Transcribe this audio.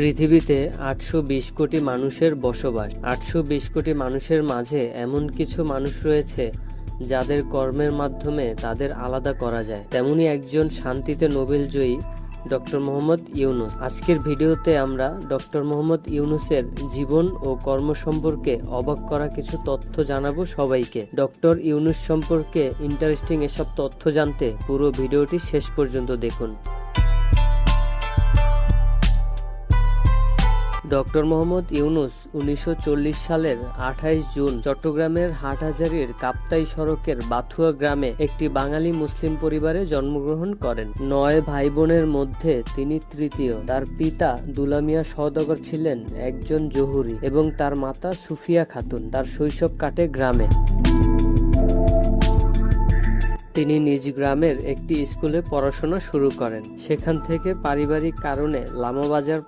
পৃথিবীতে 820 কোটি মানুষের বসবাস। 820 কোটি মানুষের মাঝে এমন কিছু মানুষ রয়েছে যাদের কর্মের মাধ্যমে তাদের আলাদা করা যায়। তেমনি একজন শান্তিতে নোবেল জয়ী ডক্টর মোহাম্মদ ইউনূস। আজকের ভিডিওতে আমরা ডক্টর মোহাম্মদ ইউনূসের জীবন ও কর্ম সম্পর্কে অবাক করা কিছু তথ্য জানাবো সবাইকে। ডক্টর ইউনূস সম্পর্কে ইন্টারেস্টিং এসব তথ্য জানতে পুরো ভিডিওটি শেষ পর্যন্ত দেখুন। ডক্টর মোহাম্মদ ইউনূস 1940 সালের 28 জুন চট্টগ্রামের হাটহাজারীর কাপ্তাই সড়কের বাথুয়া গ্রামে একটি বাঙালি মুসলিম পরিবারে জন্মগ্রহণ করেন। 9 ভাই বোনের মধ্যে তিনি তৃতীয়। তার পিতা দুলা মিয়া সওদাগর ছিলেন একজন জহুরি এবং তার মাতা সুফিয়া খাতুন। তার শৈশব কাটে গ্রামে। তিনি নিজ গ্রামের একটি স্কুলে পড়াশোনা শুরু করেন। সেখান থেকে পারিবারিক কারণে লামাবাজার